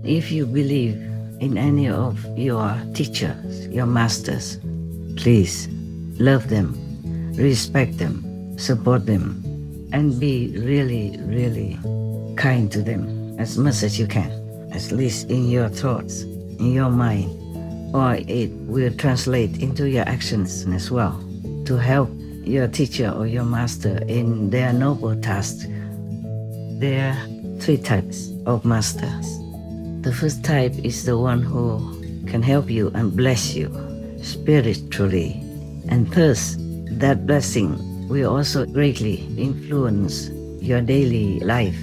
If you believe in any of your teachers, your masters, please love them, respect them, support them, and be really, really kind to them as much as you can, at least in your thoughts, in your mind, or it will translate into your actions as well to help your teacher or your master in their noble task. There are three types of masters. The first type is the one who can help you and bless you spiritually. And thus, that blessing will also greatly influence your daily life,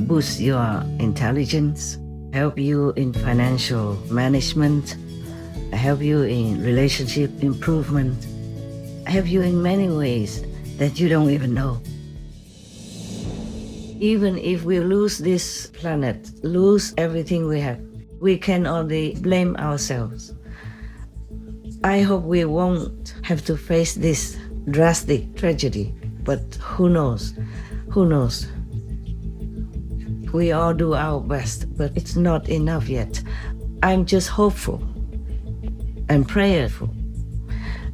boost your intelligence, help you in financial management, help you in relationship improvement, help you in many ways that you don't even know. Even if we lose this planet, lose everything we have, we can only blame ourselves. I hope we won't have to face this drastic tragedy, but who knows? Who knows? We all do our best, but it's not enough yet. I'm just hopeful and prayerful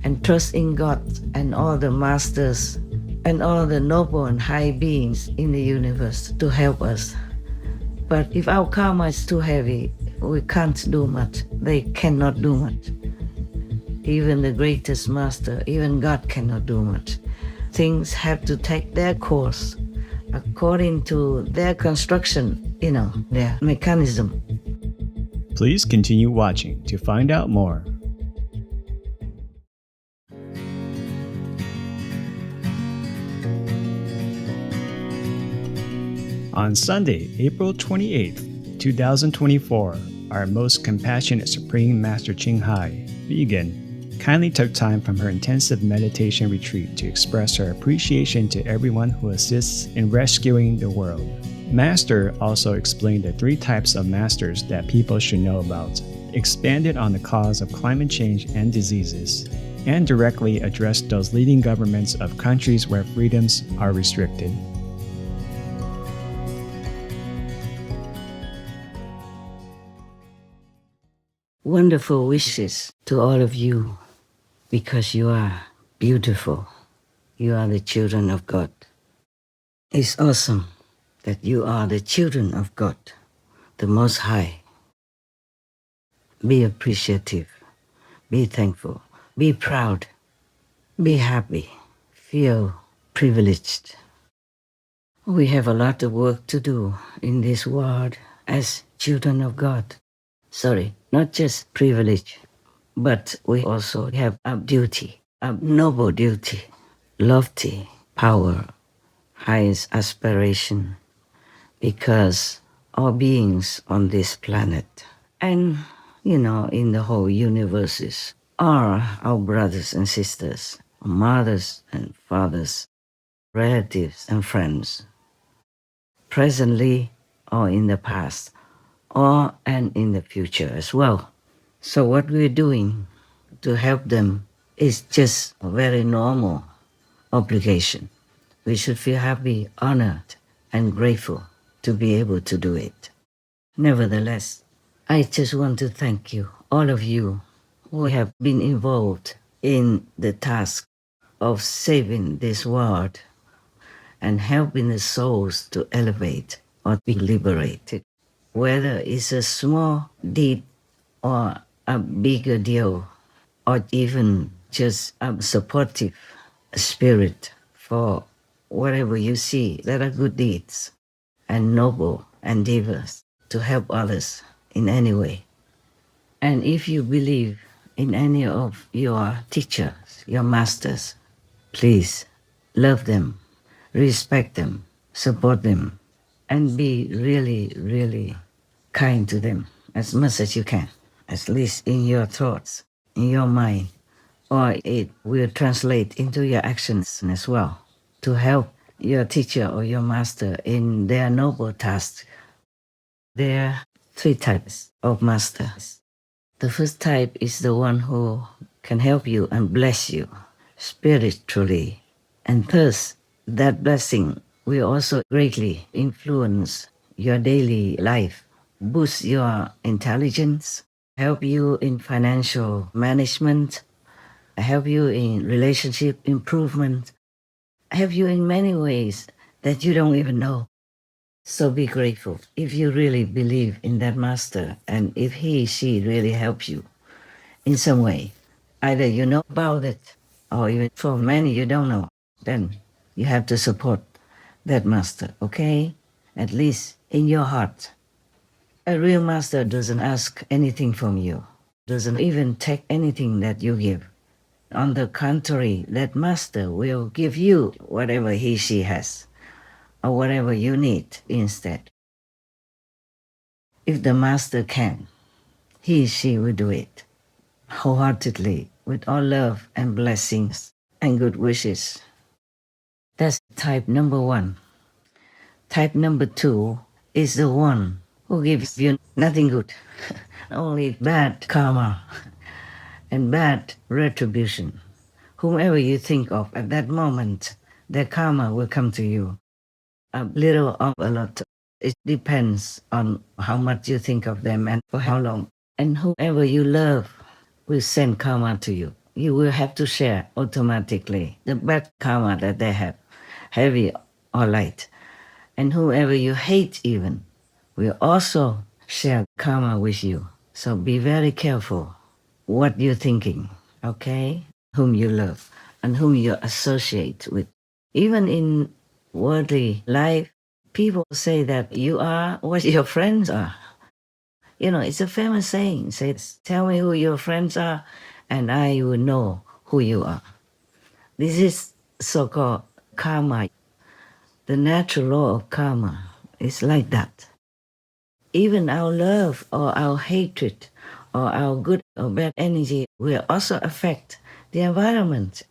and trust in God and all the masters and all the noble and high beings in the universe to help us. But if our karma is too heavy, we can't do much. They cannot do much. Even the greatest master, even God cannot do much. Things have to take their course according to their construction, their mechanism. Please continue watching to find out more. On Sunday, April 28th, 2024, our most compassionate Supreme Master Ching Hai, vegan, kindly took time from her intensive meditation retreat to express her appreciation to everyone who assists in rescuing the world. Master also explained the three types of masters that people should know about, expanded on the cause of climate change and diseases, and directly addressed those leading governments of countries where freedoms are restricted. Wonderful wishes to all of you, because you are beautiful. You are the children of God. It's awesome that you are the children of God, the Most High. Be appreciative, be thankful, be proud, be happy, feel privileged. We have a lot of work to do in this world as children of God. Sorry, not just privilege, but we also have a duty, a noble duty, lofty power, highest aspiration, because all beings on this planet and, in the whole universes are our brothers and sisters, mothers and fathers, relatives and friends, presently or in the past, and in the future as well. So what we're doing to help them is just a very normal obligation. We should feel happy, honored, and grateful to be able to do it. Nevertheless, I just want to thank you, all of you who have been involved in the task of saving this world and helping the souls to elevate or be liberated. Whether it's a small deed or a bigger deal, or even just a supportive spirit for whatever you see that are good deeds and noble endeavors to help others in any way. And if you believe in any of your teachers, your masters, please love them, respect them, support them, and be really, really kind to them as much as you can, at least in your thoughts, in your mind, or it will translate into your actions as well to help your teacher or your master in their noble task. There are three types of masters. The first type is the one who can help you and bless you spiritually, and thus that blessing will also greatly influence your daily life, boost your intelligence, help you in financial management, help you in relationship improvement, help you in many ways that you don't even know. So be grateful if you really believe in that master and if she really helps you in some way. Either you know about it or even for many you don't know. Then you have to support that master, okay? At least in your heart. A real master doesn't ask anything from you, doesn't even take anything that you give. On the contrary, that master will give you whatever she has or whatever you need instead. If the master can, she will do it wholeheartedly with all love and blessings and good wishes. That's type number 1. Type number 2 is the one who gives you nothing good, only bad karma and bad retribution. Whomever you think of at that moment, their karma will come to you. A little or a lot. It depends on how much you think of them and for how long. And whoever you love will send karma to you. You will have to share automatically the bad karma that they have, heavy or light. And whoever you hate even will also share karma with you. So be very careful what you're thinking, okay? Whom you love and whom you associate with. Even in worldly life, people say that you are what your friends are. You know, it's a famous saying. Says, tell me who your friends are and I will know who you are. This is so-called karma. The natural law of karma is like that. Even our love or our hatred or our good or bad energy will also affect the environment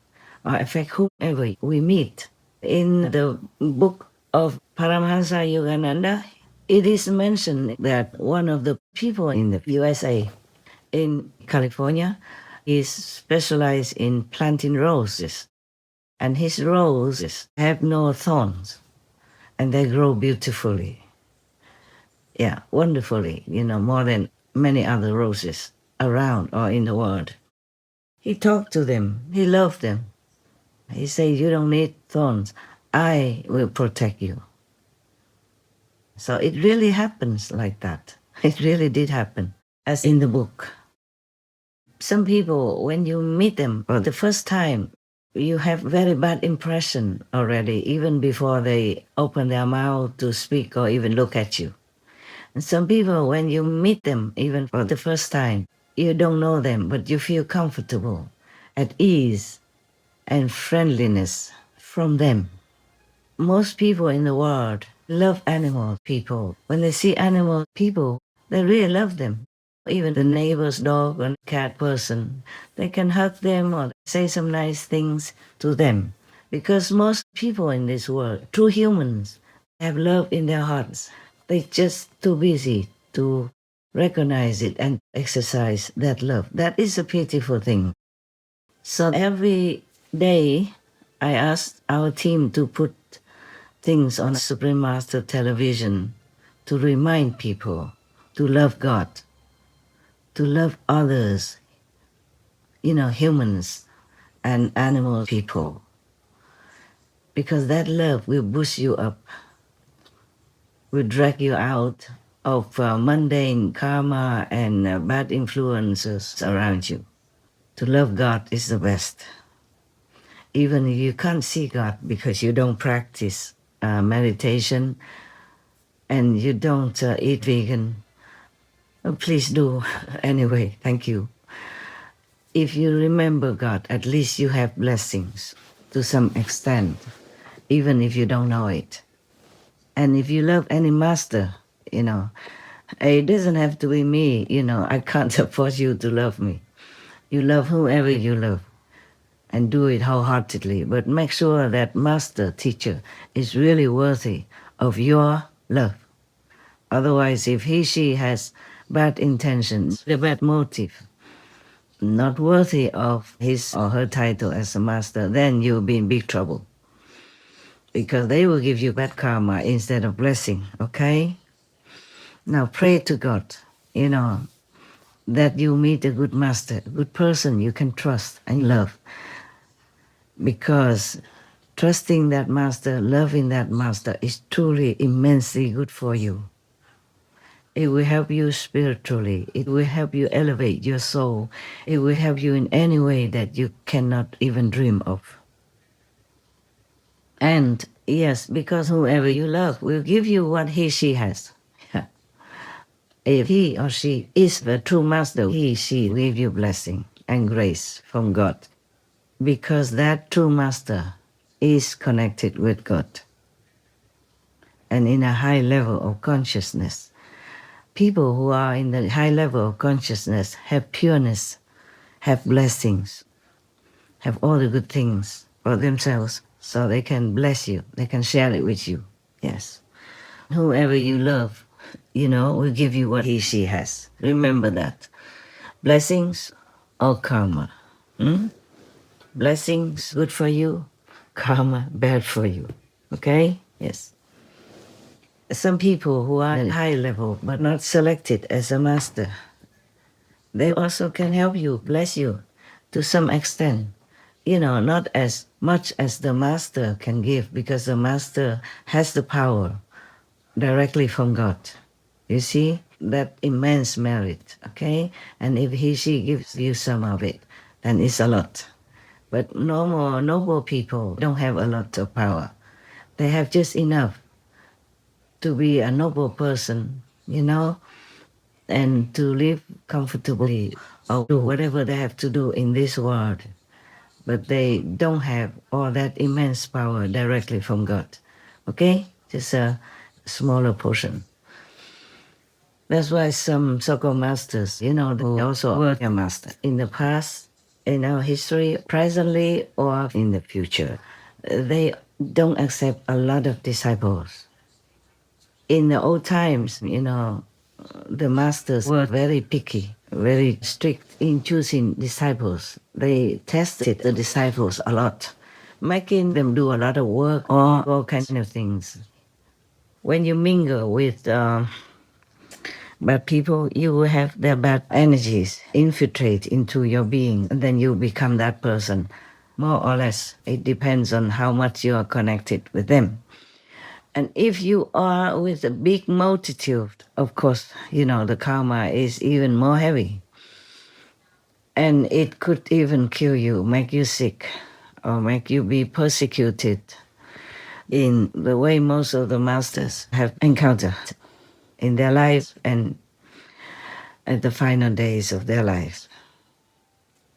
or affect whoever we meet. In the book of Paramahansa Yogananda, it is mentioned that one of the people in the USA, in California, is specialized in planting roses. And his roses have no thorns and they grow beautifully. Yeah, wonderfully, more than many other roses around or in the world. He talked to them. He loved them. He said, you don't need thorns. I will protect you. So it really happens like that. It really did happen, as in the book. Some people, when you meet them for the first time, you have very bad impression already, even before they open their mouth to speak or even look at you. And some people, when you meet them, even for the first time, you don't know them, but you feel comfortable, at ease, and friendliness from them. Most people in the world love animal people. When they see animal people, they really love them. Even the neighbor's dog or cat person, they can hug them or say some nice things to them. Because most people in this world, true humans, have love in their hearts. They're just too busy to recognize it and exercise that love. That is a beautiful thing. So every day, I ask our team to put things on Supreme Master television to remind people to love God, to love others, humans and animal people. Because that love will boost you up, will drag you out of mundane karma and bad influences around you. To love God is the best. Even if you can't see God because you don't practice meditation and you don't eat vegan, please do anyway. Thank you. If you remember God, at least you have blessings to some extent, even if you don't know it. And if you love any master, it doesn't have to be me, I can't force you to love me. You love whoever you love and do it wholeheartedly, but make sure that master, teacher is really worthy of your love. Otherwise, if she has bad intentions, a bad motive, not worthy of his or her title as a master, then you'll be in big trouble. Because they will give you bad karma instead of blessing, okay? Now pray to God, that you meet a good master, a good person you can trust and love. Because trusting that master, loving that master is truly immensely good for you. It will help you spiritually. It will help you elevate your soul. It will help you in any way that you cannot even dream of. And yes, because whoever you love will give you what she has. If he or she is the true master, she will give you blessing and grace from God. Because that true master is connected with God. And in a high level of consciousness. People who are in the high level of consciousness have pureness, have blessings, have all the good things for themselves, so they can bless you, they can share it with you. Yes. Whoever you love, will give you what she has. Remember that. Blessings or karma. Blessings good for you, karma bad for you. Okay? Yes. Some people who are at high level but not selected as a master, they also can help you, bless you to some extent. Not as much as the master can give, because the master has the power directly from God. You see, that immense merit, okay? And if she gives you some of it, then it's a lot. But normal, noble people don't have a lot of power. They have just enough to be a noble person, and to live comfortably or do whatever they have to do in this world. But they don't have all that immense power directly from God. Okay? Just a smaller portion. That's why some so-called masters, who also were a master in the past, in our history, presently, or in the future, they don't accept a lot of disciples. In the old times, the masters were very picky, very strict in choosing disciples. They tested the disciples a lot, making them do a lot of work or all kinds of things. When you mingle with bad people, you will have their bad energies infiltrate into your being, and then you become that person, more or less. It depends on how much you are connected with them. And if you are with a big multitude, of course, the karma is even more heavy. And it could even kill you, make you sick, or make you be persecuted in the way most of the masters have encountered in their life and at the final days of their lives.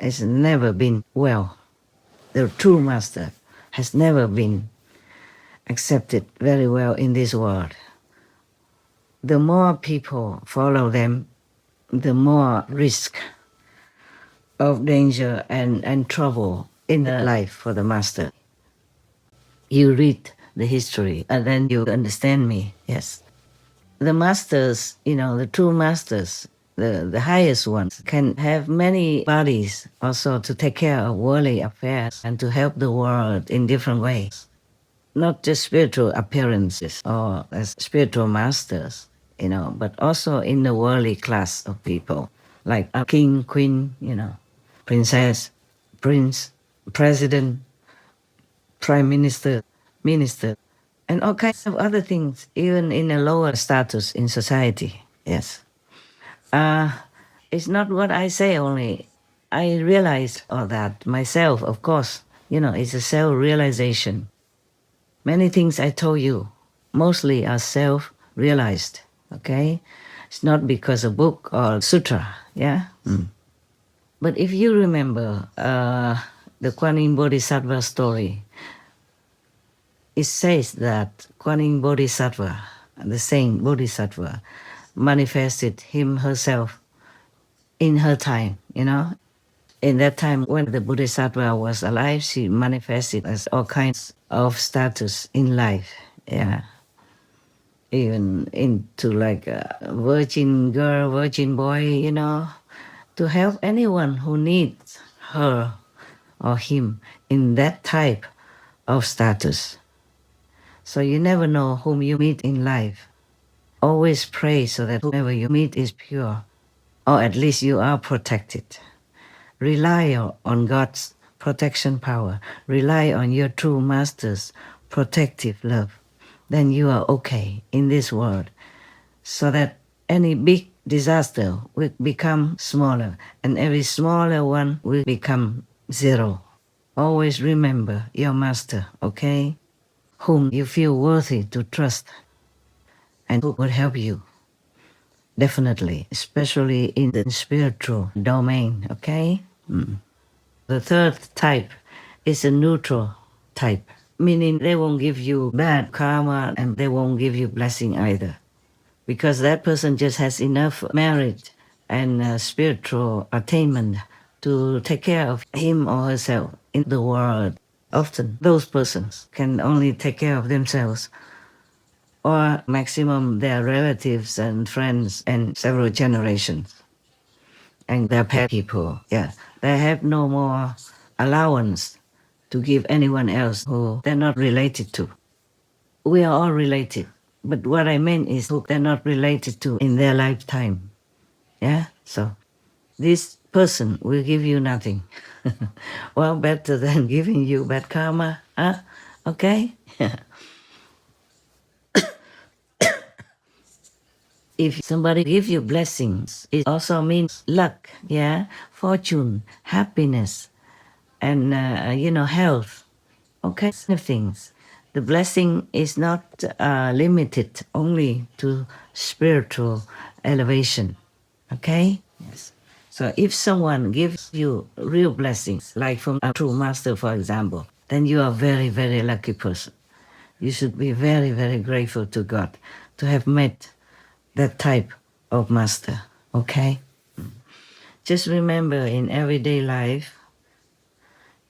It's never been well. The true master has never been accepted very well in this world. The more people follow them, the more risk of danger and trouble in the life for the master. You read the history and then you understand me, yes. The masters, the true masters, the highest ones, can have many bodies also to take care of worldly affairs and to help the world in different ways. Not just spiritual appearances or as spiritual masters, but also in the worldly class of people, like a king, queen, princess, prince, president, prime minister, minister, and all kinds of other things, even in a lower status in society. Yes. It's not what I say only. I realize all that myself, of course. It's a self-realization. Many things I told you mostly are self-realized, okay? It's not because of book or sutra, yeah? But if you remember the Kuan Yin Bodhisattva story, it says that Kuan Yin Bodhisattva, the saint Bodhisattva, manifested him herself in her time, In that time when the Bodhisattva was alive, she manifested as all kinds of status in life, yeah. Even into like a virgin girl, virgin boy, to help anyone who needs her or him in that type of status. So you never know whom you meet in life. Always pray so that whoever you meet is pure, or at least you are protected. Rely on God's protection power. Rely on your true master's protective love. Then you are okay in this world, so that any big disaster will become smaller, and every smaller one will become zero. Always remember your master, okay? Whom you feel worthy to trust and who will help you. Definitely, especially in the spiritual domain, okay? The third type is a neutral type, meaning they won't give you bad karma and they won't give you blessing either. Because that person just has enough merit and spiritual attainment to take care of him or herself in the world. Often those persons can only take care of themselves, or maximum their relatives and friends and several generations and their pet people. Yeah, they have no more allowance to give anyone else who they're not related to. We are all related, but what I mean is who they're not related to in their lifetime. Yeah, so this person will give you nothing. Well, better than giving you bad karma, huh? Okay? If somebody gives you blessings, it also means luck, yeah, fortune, happiness, and health, okay, things. The blessing is not limited only to spiritual elevation, okay? Yes. So if someone gives you real blessings, like from a true master, for example, then you are a very, very lucky person. You should be very, very grateful to God to have met that type of master, okay? Just remember in everyday life,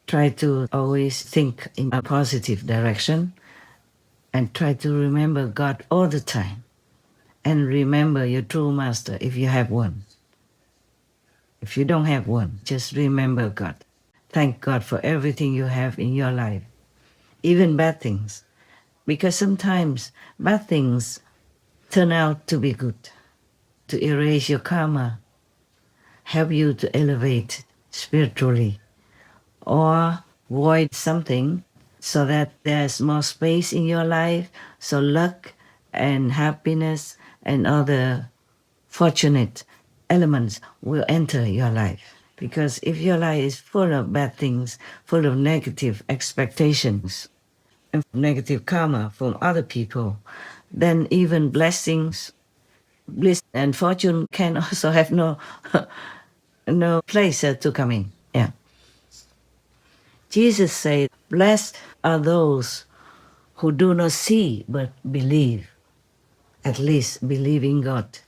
try to always think in a positive direction and try to remember God all the time. And remember your true master if you have one. If you don't have one, just remember God. Thank God for everything you have in your life, even bad things. Because sometimes bad things turn out to be good, to erase your karma, help you to elevate spiritually, or void something so that there's more space in your life, so luck and happiness and other fortunate elements will enter your life. Because if your life is full of bad things, full of negative expectations and negative karma from other people, then even blessings, bliss and fortune can also have no place to come in. Yeah. Jesus said, blessed are those who do not see but believe. At least believe in God.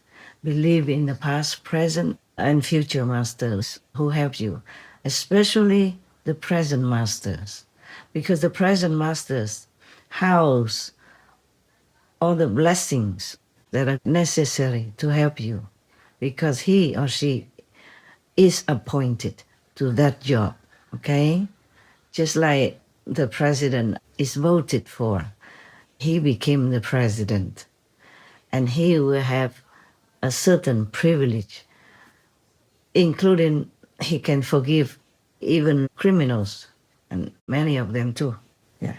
Believe in the past, present, and future masters who help you, especially the present masters. Because the present masters house all the blessings that are necessary to help you, because he or she is appointed to that job, okay? Just like the president is voted for, he became the president, and he will have a certain privilege, including he can forgive even criminals, and many of them too. Yeah.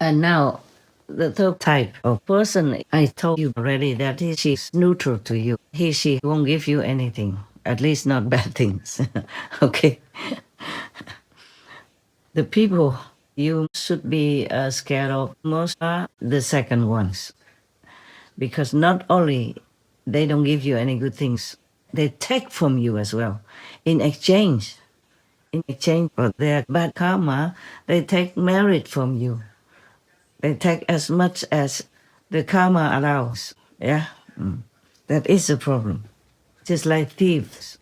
And now, the third type of person, I told you already that she's neutral to you. She won't give you anything, at least not bad things. Okay. The people you should be scared of most are the second ones, because not only they don't give you any good things, they take from you as well. In exchange for their bad karma, they take merit from you. They take as much as the karma allows. Yeah, that is the problem. Just like thieves,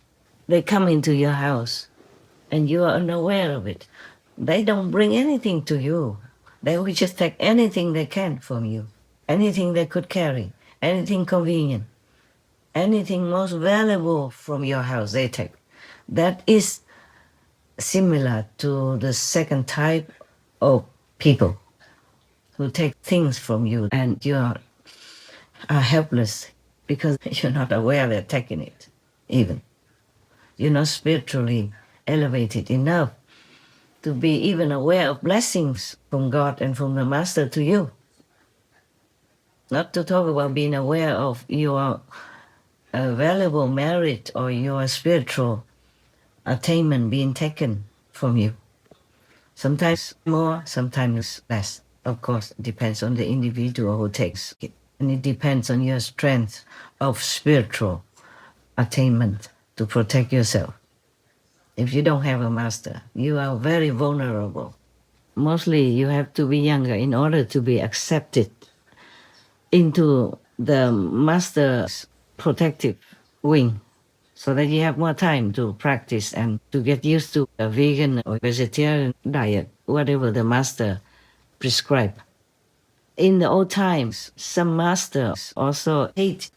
they come into your house and you are unaware of it. They don't bring anything to you. They will just take anything they can from you, anything they could carry, anything convenient, anything most valuable from your house, they take. That is similar to the second type of people who take things from you, and are helpless because you're not aware they're taking it, even. You're not spiritually elevated enough to be even aware of blessings from God and from the Master to you. Not to talk about being aware of your valuable merit or your spiritual attainment being taken from you. Sometimes more, sometimes less. Of course, it depends on the individual who takes it. And it depends on your strength of spiritual attainment to protect yourself. If you don't have a master, you are very vulnerable. Mostly you have to be younger in order to be accepted into the master's protective wing, so that you have more time to practice and to get used to a vegan or vegetarian diet, whatever the master prescribed. In the old times, some masters also ate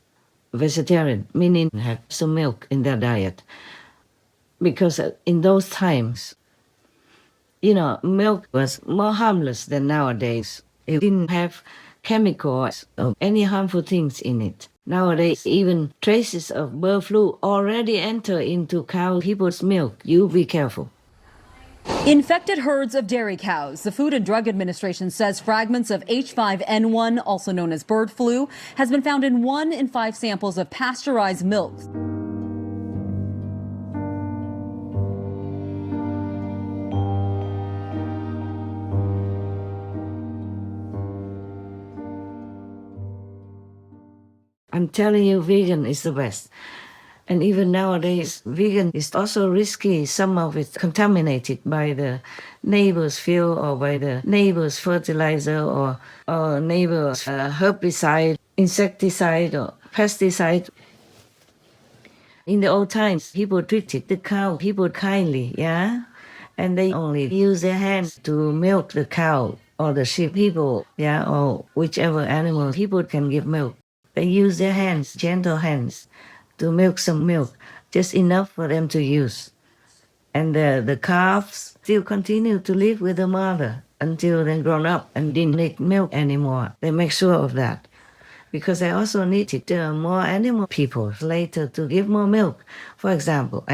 vegetarian, meaning have some milk in their diet. Because in those times, milk was more harmless than nowadays. It didn't have chemicals or any harmful things in it. Nowadays, even traces of bird flu already enter into cow people's milk. You be careful. Infected herds of dairy cows. The Food and Drug Administration says fragments of H5N1, also known as bird flu, has been found in 1 in 5 samples of pasteurized milk. I'm telling you, vegan is the best. And even nowadays, vegan is also risky. Some of it contaminated by the neighbor's field or by the neighbor's fertilizer or neighbor's herbicide, insecticide or pesticide. In the old times, people treated the cow, people kindly, yeah? And they only use their hands to milk the cow or the sheep, people, yeah, or whichever animal people can give milk. They use their hands, gentle hands, to milk some milk, just enough for them to use. And the calves still continue to live with the mother until they're grown up and didn't need milk anymore. They make sure of that. Because they also needed more animal people later to give more milk, for example,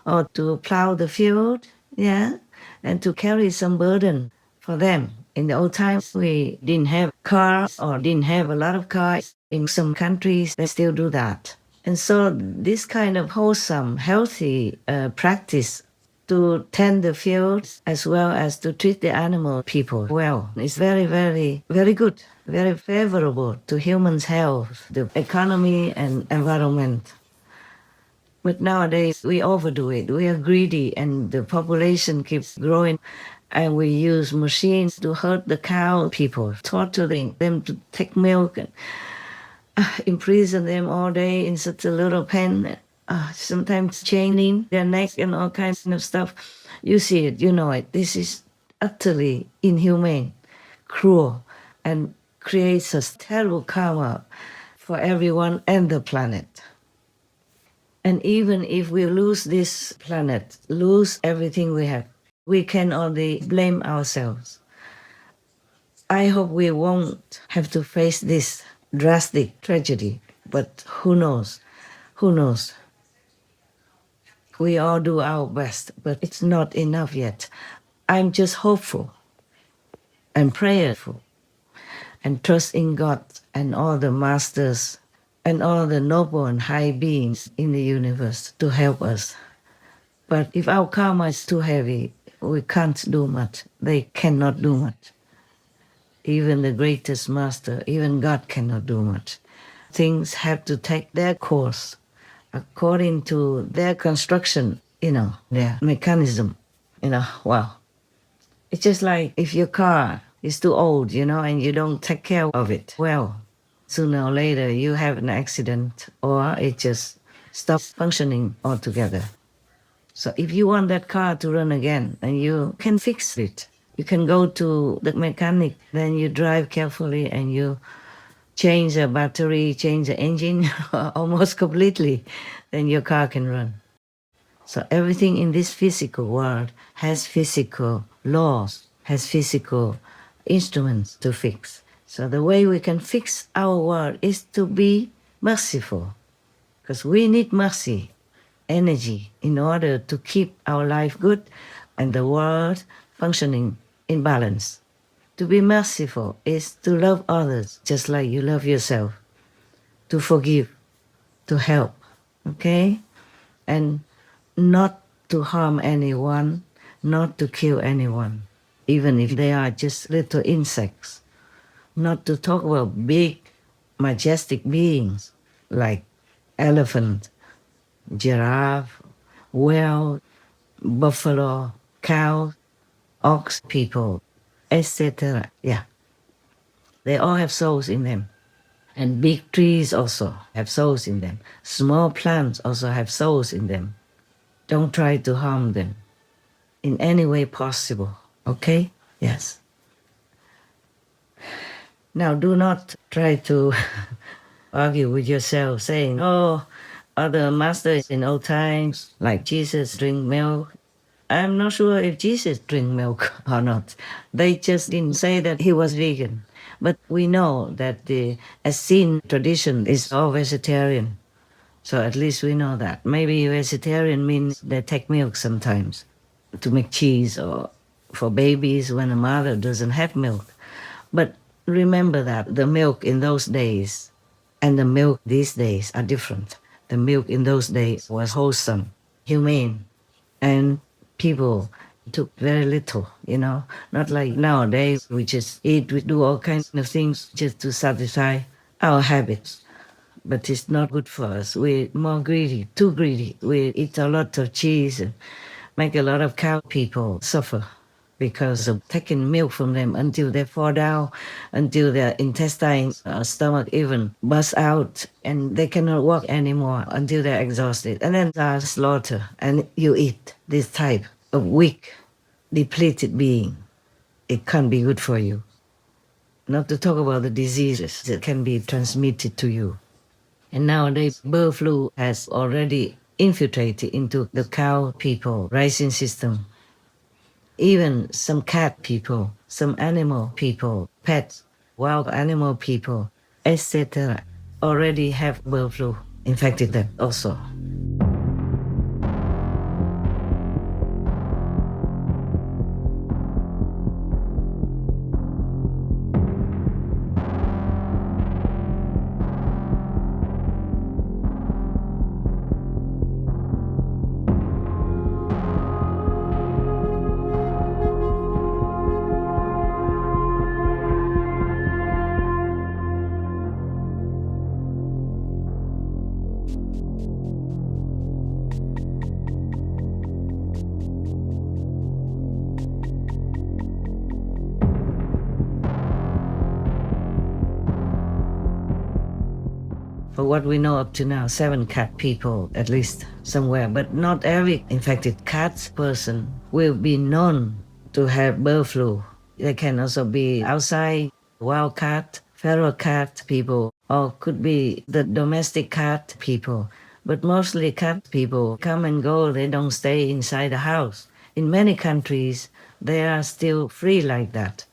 or to plow the field, yeah, and to carry some burden for them. In the old times, we didn't have cars or didn't have a lot of cars. In some countries, they still do that. And so this kind of wholesome, healthy practice to tend the fields as well as to treat the animal people well is very, very, very good, very favorable to humans' health, the economy and environment. But nowadays we overdo it. We are greedy and the population keeps growing and we use machines to hurt the cow people, torturing them to take milk and imprison them all day in such a little pen, sometimes chaining their neck and all kinds of stuff. You see it, you know it. This is utterly inhumane, cruel, and creates a terrible karma for everyone and the planet. And even if we lose this planet, lose everything we have, we can only blame ourselves. I hope we won't have to face this drastic tragedy, but who knows? Who knows? We all do our best, but it's not enough yet. I'm just hopeful and prayerful and trust in God and all the masters and all the noble and high beings in the universe to help us. But if our karma is too heavy, we can't do much. They cannot do much. Even the greatest master, even God cannot do much. Things have to take their course according to their construction, their mechanism. Wow. It's just like if your car is too old, and you don't take care of it well, sooner or later you have an accident or it just stops functioning altogether. So if you want that car to run again, and you can fix it, you can go to the mechanic, then you drive carefully and you change the battery, change the engine almost completely, then your car can run. So everything in this physical world has physical laws, has physical instruments to fix. So the way we can fix our world is to be merciful, because we need mercy, energy, in order to keep our life good and the world functioning in balance. To be merciful is to love others just like you love yourself, to forgive, to help, okay? And not to harm anyone, not to kill anyone, even if they are just little insects. Not to talk about big, majestic beings like elephant, giraffe, whale, buffalo, cow, ox people, etc. Yeah. They all have souls in them. And big trees also have souls in them. Small plants also have souls in them. Don't try to harm them in any way possible. Okay? Yes. Now, do not try to argue with yourself saying, oh, other masters in old times, like Jesus, drink milk. I'm not sure if Jesus drink milk or not. They just didn't say that he was vegan. But we know that the Essene tradition is all vegetarian. So at least we know that. Maybe vegetarian means they take milk sometimes to make cheese or for babies when a mother doesn't have milk. But remember that the milk in those days and the milk these days are different. The milk in those days was wholesome, humane, and people took very little, not like nowadays we just eat, we do all kinds of things just to satisfy our habits. But it's not good for us. We're more greedy, too greedy. We eat a lot of cheese and make a lot of cow people suffer because of taking milk from them until they fall down, until their intestines or stomach even bust out and they cannot walk anymore until they're exhausted. And then are slaughtered and you eat this type of weak, depleted being. It can't be good for you. Not to talk about the diseases that can be transmitted to you. And nowadays, bird flu has already infiltrated into the cow people raising system. Even some cat people, some animal people, pets, wild animal people, etc. already have bird flu infected them also. For what we know up to now, 7 cat people, at least somewhere, but not every infected cat person will be known to have bird flu. They can also be outside, wild cat, feral cat people, or could be the domestic cat people. But mostly cat people come and go, they don't stay inside the house. In many countries, they are still free like that.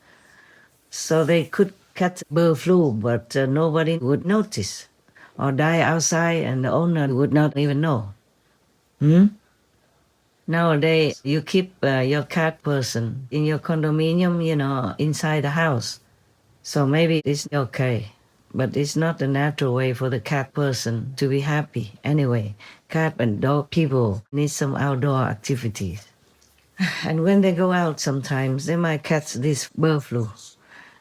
So they could catch bird flu, but nobody would notice. Or die outside and the owner would not even know. Nowadays, you keep your cat person in your condominium, inside the house. So maybe it's okay. But it's not the natural way for the cat person to be happy. Anyway, cat and dog people need some outdoor activities. And when they go out sometimes, they might catch this bird flu.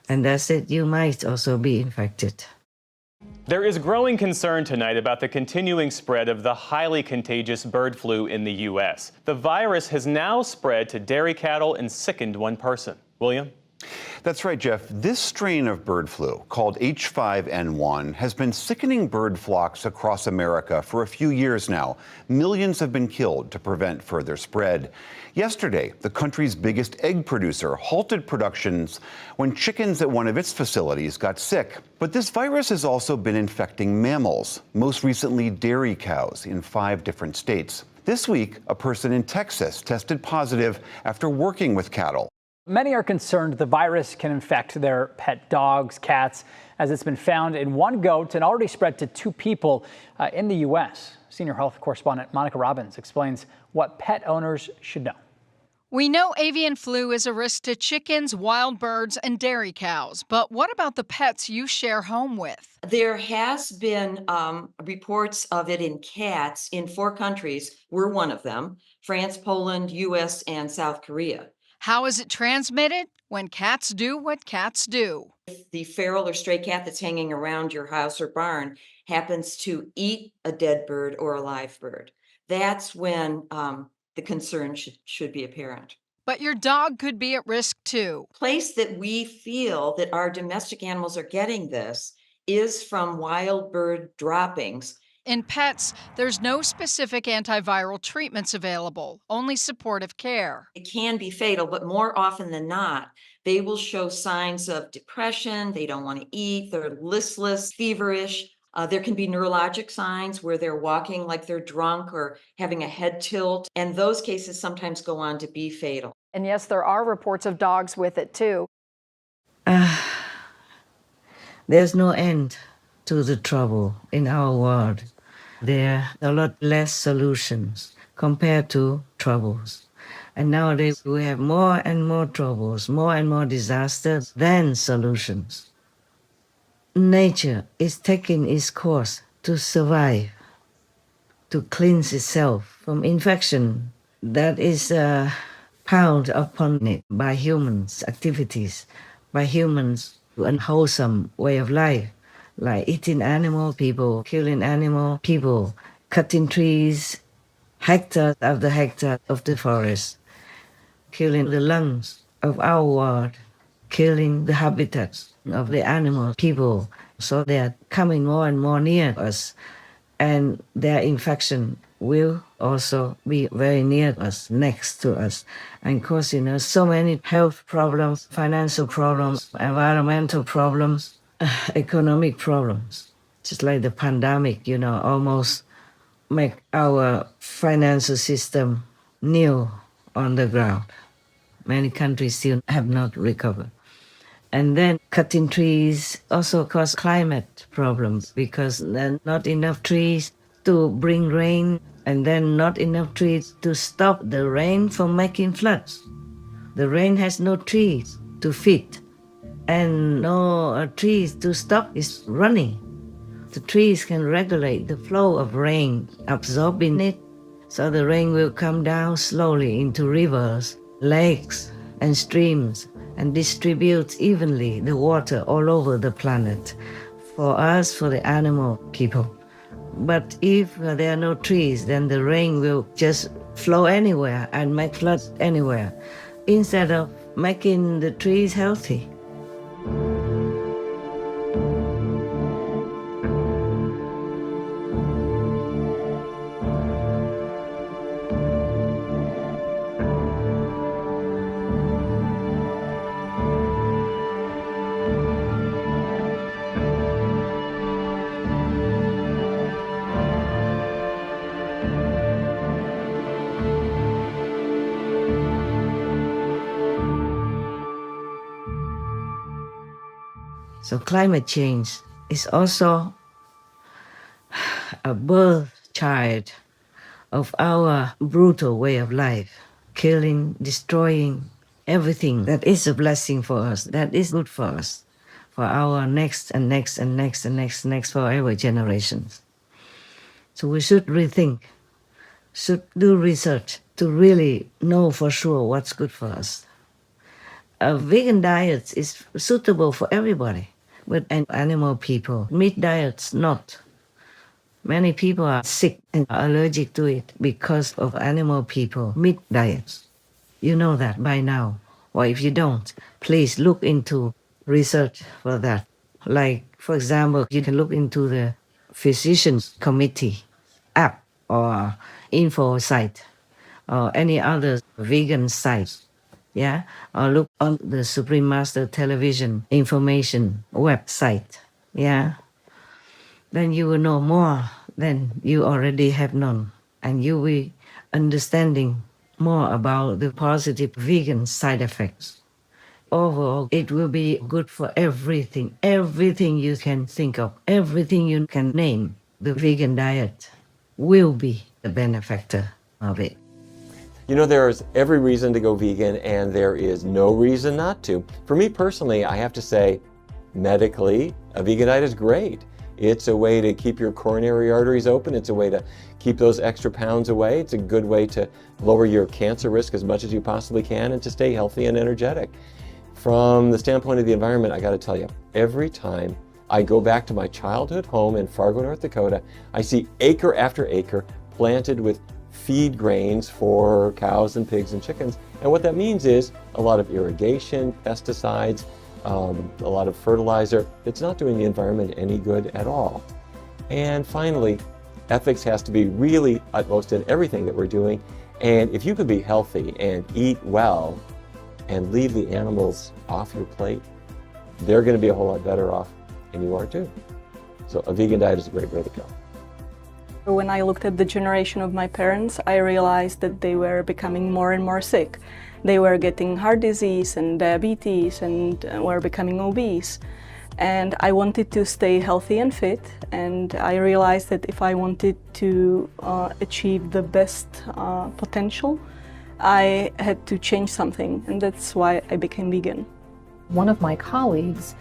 And that's it, you might also be infected. There is growing concern tonight about the continuing spread of the highly contagious bird flu in the U.S. The virus has now spread to dairy cattle and sickened one person. William? That's right, Jeff. This strain of bird flu, called H5N1, has been sickening bird flocks across America for a few years now. Millions have been killed to prevent further spread. Yesterday, the country's biggest egg producer halted productions when chickens at one of its facilities got sick. But this virus has also been infecting mammals, most recently dairy cows in 5 different states. This week, a person in Texas tested positive after working with cattle. Many are concerned the virus can infect their pet dogs, cats, as it's been found in one goat and already spread to 2 people in the U.S. Senior health correspondent Monica Robbins explains what pet owners should know. We know avian flu is a risk to chickens, wild birds, and dairy cows. But what about the pets you share home with? There has been reports of it in cats in 4 countries. We're one of them: France, Poland, U.S., and South Korea. How is it transmitted? When cats do what cats do. If the feral or stray cat that's hanging around your house or barn happens to eat a dead bird or a live bird, that's when the concern should be apparent. But your dog could be at risk too. Place that we feel that our domestic animals are getting this is from wild bird droppings. In pets, there's no specific antiviral treatments available, only supportive care. It can be fatal, but more often than not, they will show signs of depression. They don't want to eat. They're listless, feverish. There can be neurologic signs where they're walking like they're drunk or having a head tilt. And those cases sometimes go on to be fatal. And yes, there are reports of dogs with it too. There's no end to the trouble in our world. There are a lot less solutions compared to troubles. And nowadays we have more and more troubles, more and more disasters than solutions. Nature is taking its course to survive, to cleanse itself from infection that is piled upon it by humans' activities, by humans' unwholesome way of life, like eating animal people, killing animal people, cutting trees, hectare after hectare of the forest, killing the lungs of our world, killing the habitats of the animal people. So they are coming more and more near us, and their infection will also be very near us, next to us, and causing us so many health problems, financial problems, environmental problems, economic problems. Just like the pandemic, almost make our financial system new on the ground. Many countries still have not recovered. And then cutting trees also cause climate problems because there are not enough trees to bring rain, and then not enough trees to stop the rain from making floods. The rain has no trees to feed and no trees to stop its running. The trees can regulate the flow of rain, absorbing it, so the rain will come down slowly into rivers, lakes, and streams, and distribute evenly the water all over the planet for us, for the animal people. But if there are no trees, then the rain will just flow anywhere and make floods anywhere, instead of making the trees healthy. So climate change is also a birth child of our brutal way of life, killing, destroying everything that is a blessing for us, that is good for us, for our next and next and next and next forever generations. So we should rethink, should do research to really know for sure what's good for us. A vegan diet is suitable for everybody, but animal people, meat diets not. Many people are sick and allergic to it because of animal people, meat diets. You know that by now. Or if you don't, please look into research for that. Like, for example, you can look into the Physicians Committee app or info site or any other vegan site. Yeah, or look on the Supreme Master Television information website. Yeah, then you will know more than you already have known, and you will understanding more about the positive vegan side effects. overall, it will be good for everything. Everything you can think of, everything you can name. The vegan diet will be the benefactor of it. You know, there's every reason to go vegan and there is no reason not to. For me personally, I have to say, medically, a vegan diet is great. It's a way to keep your coronary arteries open. It's a way to keep those extra pounds away. It's a good way to lower your cancer risk as much as you possibly can and to stay healthy and energetic. From the standpoint of the environment, I got to tell you, every time I go back to my childhood home in Fargo, North Dakota, I see acre after acre planted with feed grains for cows and pigs and chickens. And what that means is a lot of irrigation, pesticides, a lot of fertilizer. It's not doing the environment any good at all. And finally, ethics has to be really utmost in everything that we're doing. And if you could be healthy and eat well and leave the animals off your plate, they're going to be a whole lot better off, and you are too. So a vegan diet is a great way to go. When I looked at the generation of my parents, I realized that they were becoming more and more sick. They were getting heart disease and diabetes and were becoming obese. And I wanted to stay healthy and fit, and I realized that if I wanted to achieve the best potential, I had to change something, and that's why I became vegan. One of my colleagues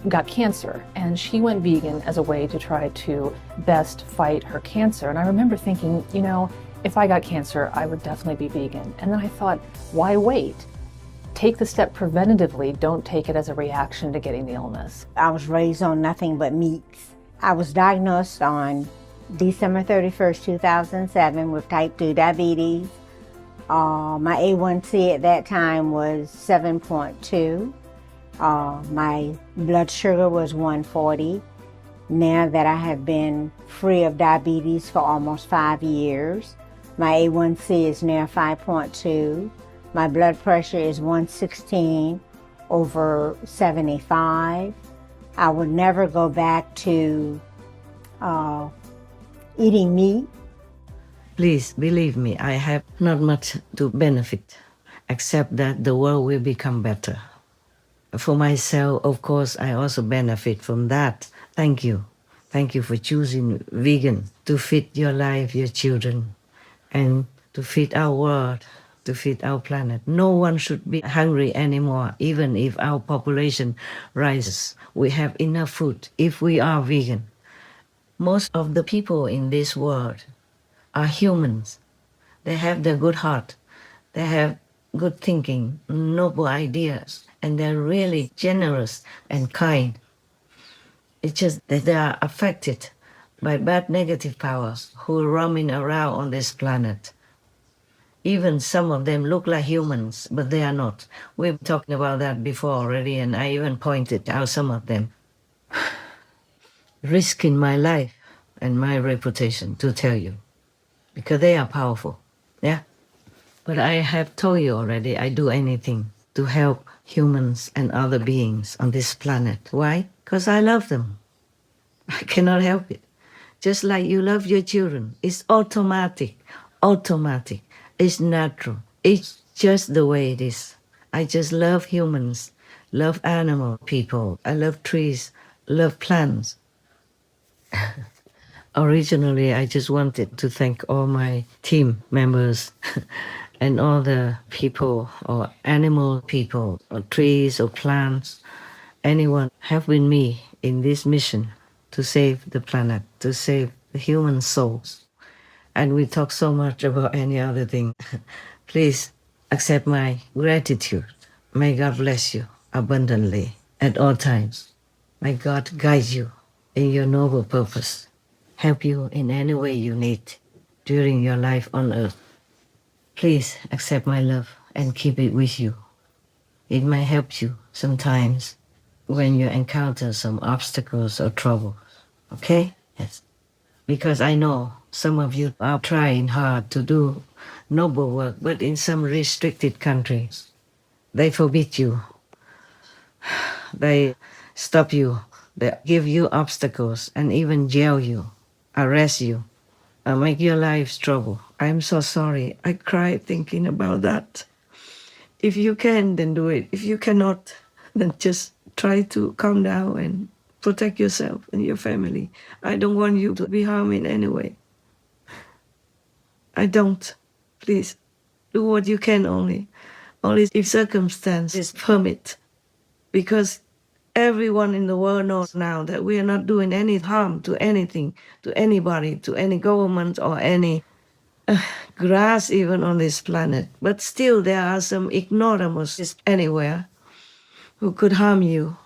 got cancer, and she went vegan as a way to try to best fight her cancer. And I remember thinking, you know, if I got cancer, I would definitely be vegan. And then I thought, why wait? Take the step preventatively, don't take it as a reaction to getting the illness. I was raised on nothing but meats. I was diagnosed on December 31st, 2007 with type 2 diabetes. My A1C at that time was 7.2. My blood sugar was 140. Now that I have been free of diabetes for almost 5 years, my A1C is now 5.2. My blood pressure is 116 over 75. I would never go back to eating meat. Please believe me, I have not much to benefit, except that the world will become better. For myself, of course, I also benefit from that. Thank you. Thank you for choosing vegan to feed your life, your children, and to feed our world, to feed our planet. No one should be hungry anymore, even if our population rises. We have enough food if we are vegan. Most of the people in this world are humans. They have the good heart. They have good thinking, noble ideas, and they're really generous and kind. It's just that they are affected by bad negative powers who are roaming around on this planet. Even some of them look like humans, but they are not. We've talked about that before already, and I even pointed out some of them. Risking my life and my reputation to tell you, because they are powerful, yeah? But I have told you already, I do anything to help humans and other beings on this planet. Why? Because I love them. I cannot help it. Just like you love your children. It's automatic. It's natural. It's just the way it is. I just love humans, love animal people. I love trees, love plants. Originally, I just wanted to thank all my team members and all the people or animal people or trees or plants, anyone have with me in this mission to save the planet, to save the human souls. And we talk so much about any other thing. Please accept my gratitude. May God bless you abundantly at all times. May God guide you in your noble purpose, help you in any way you need during your life on earth. Please accept my love and keep it with you. It may help you sometimes when you encounter some obstacles or troubles. Okay? Yes. Because I know some of you are trying hard to do noble work, but in some restricted countries, they forbid you. They stop you. They give you obstacles and even jail you, arrest you, and make your lives trouble. I'm so sorry. I cry thinking about that. If you can, then do it. If you cannot, then just try to calm down and protect yourself and your family. I don't want you to be harmed in any way. I don't. Please, do what you can only. Only if circumstances permit. Because everyone in the world knows now that we are not doing any harm to anything, to anybody, to any government or any grass even on this planet. But still there are some ignoramuses anywhere who could harm you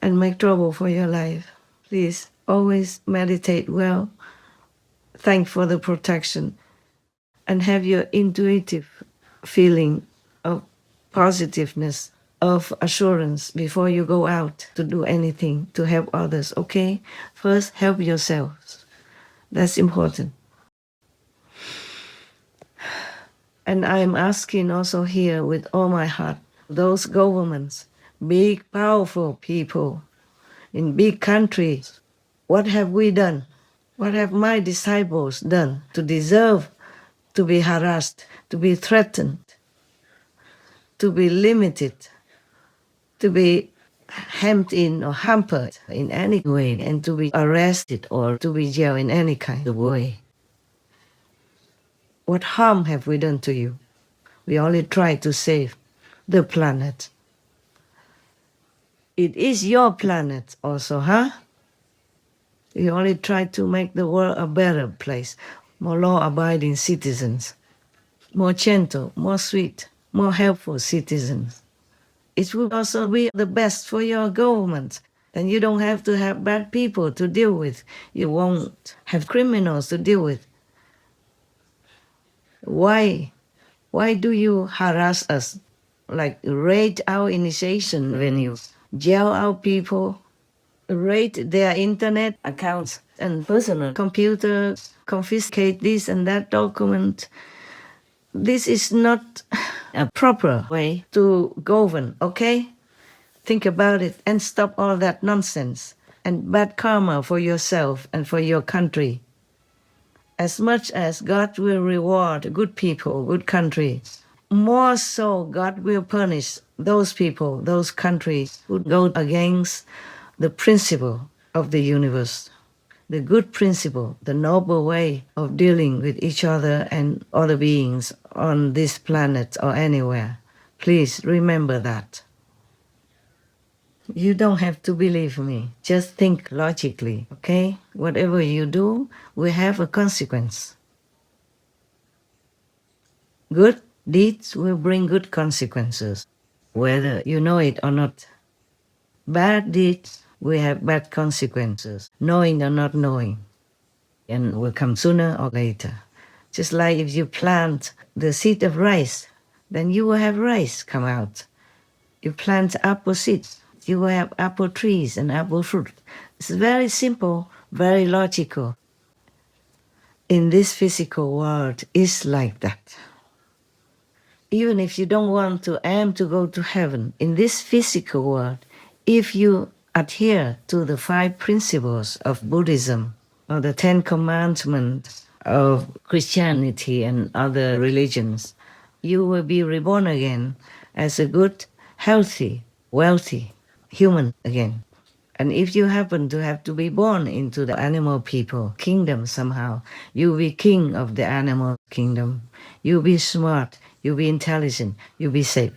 and make trouble for your life. Please always meditate well, thank for the protection, and have your intuitive feeling of positiveness, of assurance before you go out to do anything to help others, okay? First, help yourselves. That's important. And I'm asking also here with all my heart, those governments, big, powerful people in big countries, what have we done? What have my disciples done to deserve to be harassed, to be threatened, to be limited, to be hemmed in or hampered in any way, and to be arrested or to be jailed in any kind of way? What harm have we done to you? We only try to save the planet. It is your planet also, huh? We only try to make the world a better place, more law-abiding citizens, more gentle, more sweet, more helpful citizens. It will also be the best for your government. Then you don't have to have bad people to deal with. You won't have criminals to deal with. Why? Why do you harass us? Like raid our initiation venues, jail our people, raid their internet accounts and personal computers, confiscate this and that document. This is not a proper way to govern, okay? Think about it and stop all that nonsense and bad karma for yourself and for your country. As much as God will reward good people, good countries, more so God will punish those people, those countries who go against the principle of the universe, the good principle, the noble way of dealing with each other and other beings on this planet or anywhere. Please remember that. You don't have to believe me. Just think logically, okay? Whatever you do will have a consequence. Good deeds will bring good consequences, whether you know it or not. Bad deeds will have bad consequences, knowing or not knowing, and will come sooner or later. Just like if you plant the seed of rice, then you will have rice come out. You plant apple seeds, you will have apple trees and apple fruit. It's very simple, very logical. In this physical world, it's like that. Even if you don't want to aim to go to heaven, in this physical world, if you adhere to the 5 principles of Buddhism or the 10 commandments of Christianity and other religions, you will be reborn again as a good, healthy, wealthy human again. And if you happen to have to be born into the animal people kingdom somehow, you'll be king of the animal kingdom. You'll be smart, you'll be intelligent, you'll be safe.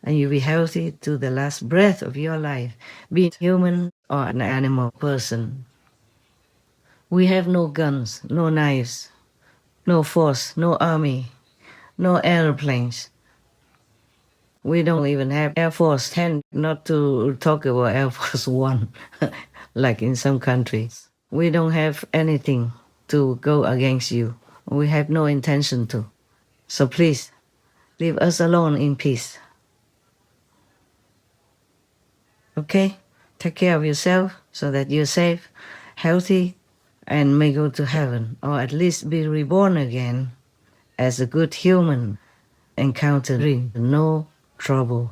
And you'll be healthy to the last breath of your life, be it human or an animal person. We have no guns, no knives, no force, no army, no airplanes. We don't even have Air Force 10, not to talk about Air Force 1, like in some countries. We don't have anything to go against you. We have no intention to. So please, leave us alone in peace. Okay? Take care of yourself so that you're safe, healthy, and may go to heaven, or at least be reborn again as a good human, encountering no trouble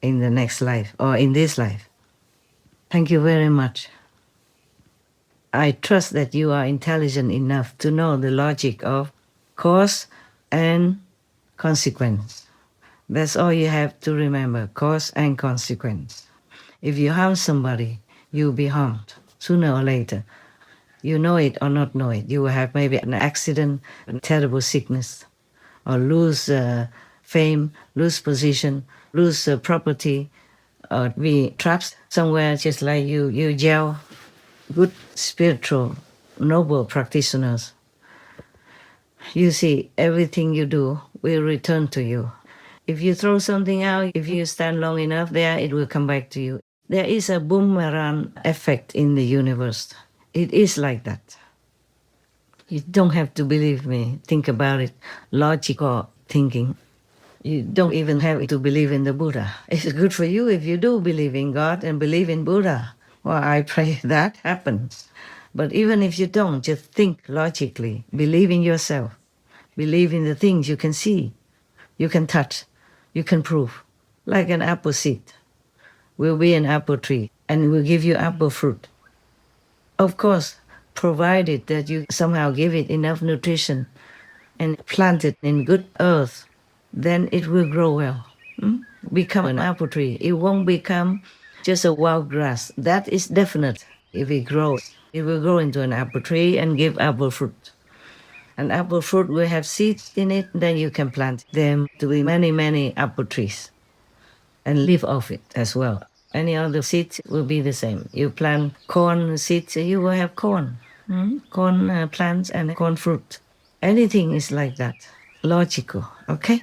in the next life or in this life. Thank you very much. I trust that you are intelligent enough to know the logic of cause and consequence. That's all you have to remember, cause and consequence. If you harm somebody, you'll be harmed sooner or later. You know it or not know it. You will have maybe an accident, a terrible sickness, or lose fame, lose position, lose property, or be trapped somewhere just like you jail good spiritual, noble practitioners. You see, everything you do will return to you. If you throw something out, if you stand long enough there, it will come back to you. There is a boomerang effect in the universe. It is like that. You don't have to believe me. Think about it. Logical thinking. You don't even have to believe in the Buddha. It's good for you if you do believe in God and believe in Buddha. Well, I pray that happens. But even if you don't, just think logically. Believe in yourself. Believe in the things you can see, you can touch, you can prove. Like an apple seed will be an apple tree and will give you apple fruit. Of course, provided that you somehow give it enough nutrition and plant it in good earth, then it will grow well. Become an apple tree. It won't become just a wild grass. That is definite. If it grows, it will grow into an apple tree and give apple fruit. An apple fruit will have seeds in it, then you can plant them to be many, many apple trees and live off it as well. Any other seeds will be the same. You plant corn seeds, you will have corn, corn plants and corn fruit. Anything is like that, logical, okay?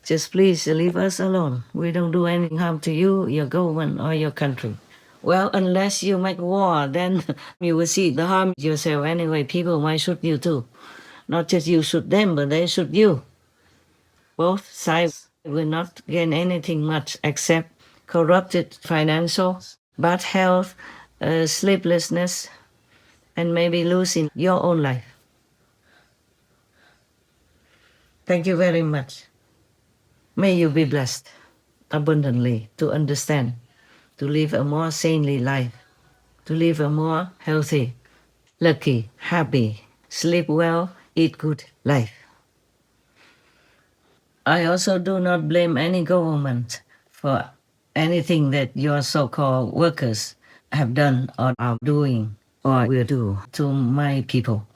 Just please leave us alone. We don't do any harm to you, your government, or your country. Well, unless you make war, then you will see the harm yourself anyway. People might shoot you too. Not just you shoot them, but they shoot you. Both sides will not gain anything much except corrupted financials, bad health, sleeplessness, and maybe losing your own life. Thank you very much. May you be blessed abundantly to understand, to live a more sanely life, to live a more healthy, lucky, happy, sleep well, eat good life. I also do not blame any government for anything that your so-called workers have done or are doing or will do to my people,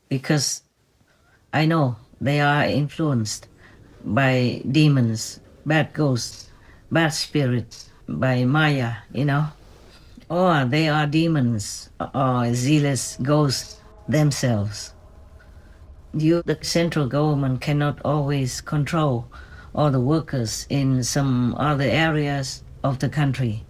because I know they are influenced by demons, bad ghosts, bad spirits, by Maya, or they are demons or zealous ghosts themselves. You, the central government, cannot always control all the workers in some other areas of the country.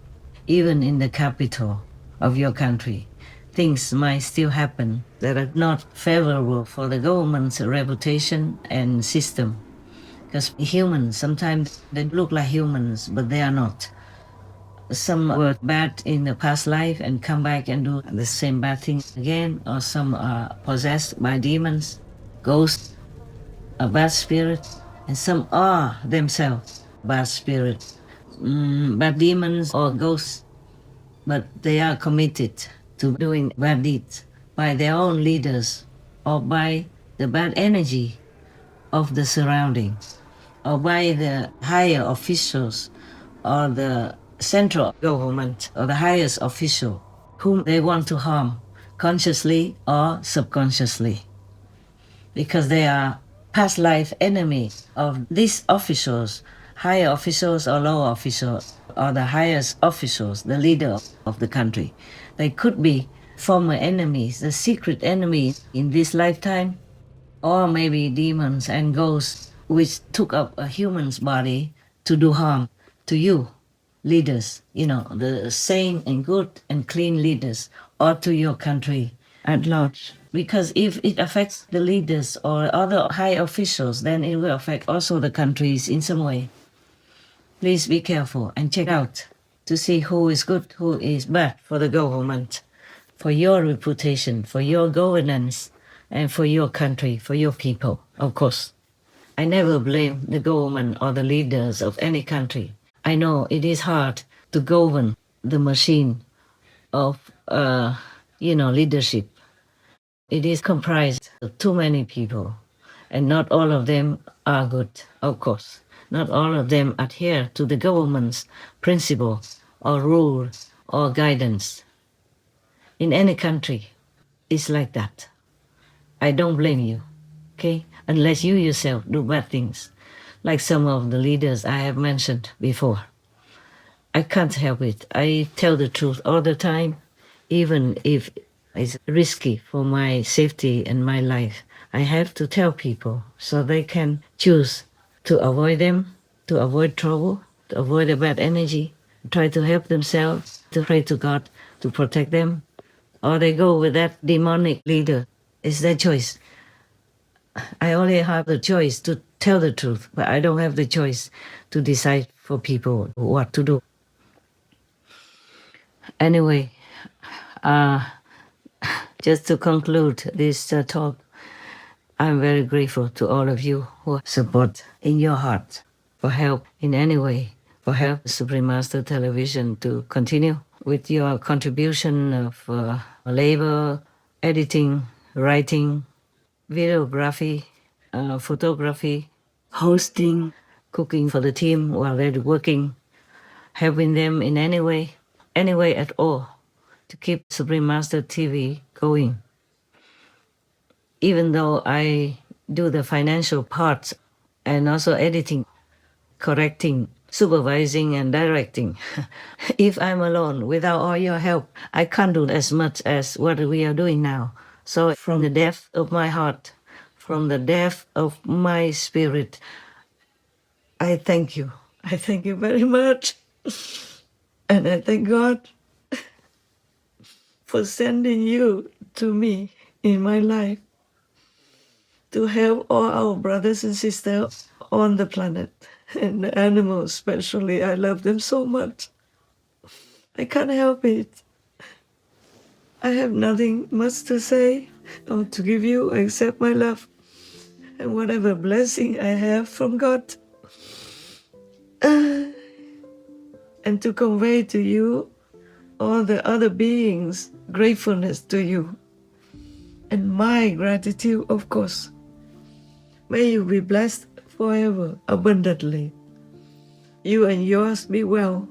Even in the capital of your country, things might still happen that are not favorable for the government's reputation and system. Because humans, sometimes they look like humans, but they are not. Some were bad in the past life and come back and do the same bad things again, or some are possessed by demons, ghosts, or bad spirits, and some are themselves bad spirits, bad demons or ghosts, but they are committed to doing bad deeds by their own leaders or by the bad energy of the surroundings, or by the higher officials or the central government or the highest official whom they want to harm, consciously or subconsciously, because they are past life enemies of these officials, higher officials or lower officials, or the highest officials, the leader of the country. They could be former enemies, the secret enemies in this lifetime, or maybe demons and ghosts which took up a human's body to do harm to you, leaders, the sane and good and clean leaders, or to your country at large. Because if it affects the leaders or other high officials, then it will affect also the countries in some way. Please be careful and check out to see who is good, who is bad for the government, for your reputation, for your governance, and for your country, for your people, of course. I never blame the government or the leaders of any country. I know it is hard to govern the machine of, leadership. It is comprised of too many people, And not all of them are good, of course. Not all of them adhere to the government's principles or rules or guidance. In any country, it's like that. I don't blame you, okay? Unless you yourself do bad things, like some of the leaders I have mentioned before. I can't help it. I tell the truth all the time, even if it's risky for my safety and my life. I have to tell people so they can choose to avoid them, to avoid trouble, to avoid the bad energy, try to help themselves, to pray to God to protect them, or they go with that demonic leader. It's their choice. I only have the choice to tell the truth, but I don't have the choice to decide for people what to do. Anyway, just to conclude this talk, I'm very grateful to all of you who support in your heart, for help in any way, for help Supreme Master Television to continue with your contribution of labor, editing, writing, videography, photography, hosting, cooking for the team while they're working, helping them in any way at all, to keep Supreme Master TV going. Even though I do the financial part and also editing, correcting, supervising, and directing, if I'm alone, without all your help, I can't do as much as what we are doing now. So from the depth of my heart, from the depth of my spirit, I thank you. I thank you very much. And I thank God for sending you to me in my life to help all our brothers and sisters on the planet, and the animals especially. I love them so much. I can't help it. I have nothing much to say or to give you except my love and whatever blessing I have from God. And to convey to you, all the other beings, gratefulness to you. And my gratitude, of course. May you be blessed forever, abundantly. You and yours be well,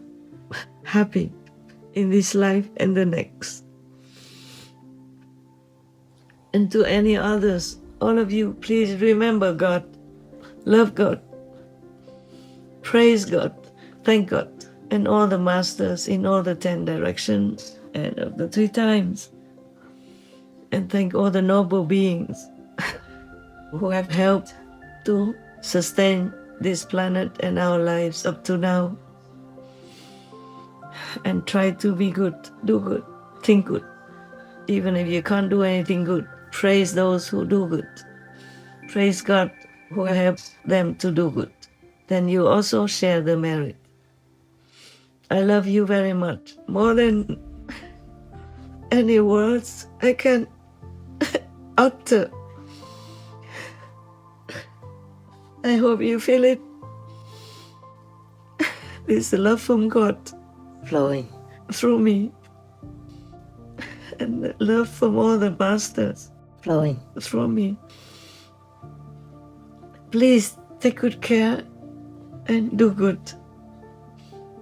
happy in this life and the next. And to any others, all of you, please remember God, love God, praise God, thank God, and all the masters in all the 10 directions and of the 3 times. And thank all the noble beings who have helped to sustain this planet and our lives up to now. And try to be good, do good, think good. Even if you can't do anything good, praise those who do good. Praise God who helps them to do good. Then you also share the merit. I love you very much, more than any words I can utter. I hope you feel it. This love from God flowing through me, and the love from all the masters flowing through me. Please take good care and do good.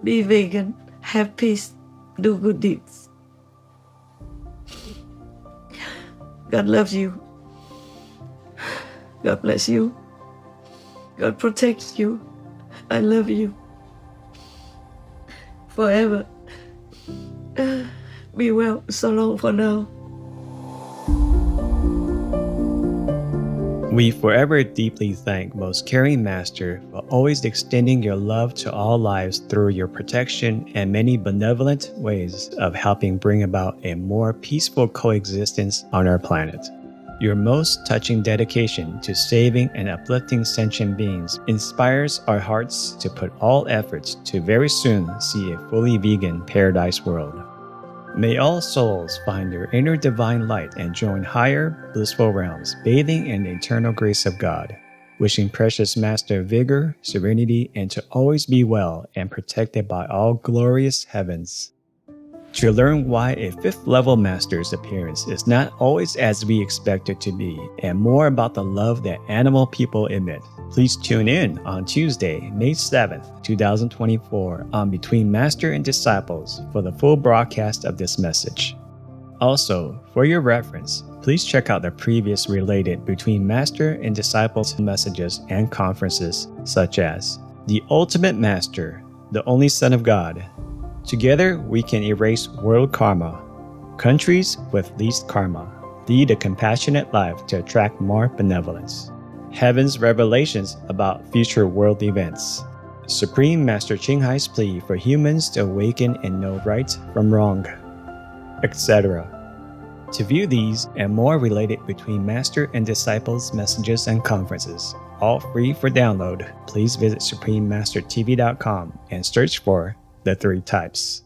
Be vegan, have peace, do good deeds. God loves you. God bless you. God protects you. I love you. Forever. Be well. So long for now. We forever deeply thank Most Caring Master for always extending your love to all lives through your protection and many benevolent ways of helping bring about a more peaceful coexistence on our planet. Your most touching dedication to saving and uplifting sentient beings inspires our hearts to put all efforts to very soon see a fully vegan paradise world. May all souls find their inner divine light and join higher, blissful realms, bathing in the eternal grace of God. Wishing Precious Master vigor, serenity, and to always be well and protected by all glorious heavens. To learn why a 5th level master's appearance is not always as we expect it to be, and more about the love that animal people emit, please tune in on Tuesday, May 7th, 2024 on Between Master and Disciples for the full broadcast of this message. Also, for your reference, please check out the previous related Between Master and Disciples messages and conferences, such as The Ultimate Master, the Only Son of God. Together, we can erase world karma. Countries with least karma. Lead a compassionate life to attract more benevolence. Heaven's revelations about future world events. Supreme Master Ching Hai's plea for humans to awaken and know right from wrong, etc. To view these and more related Between Master and Disciples messages and conferences, all free for download, please visit SupremeMasterTV.com and search for The 3 Types.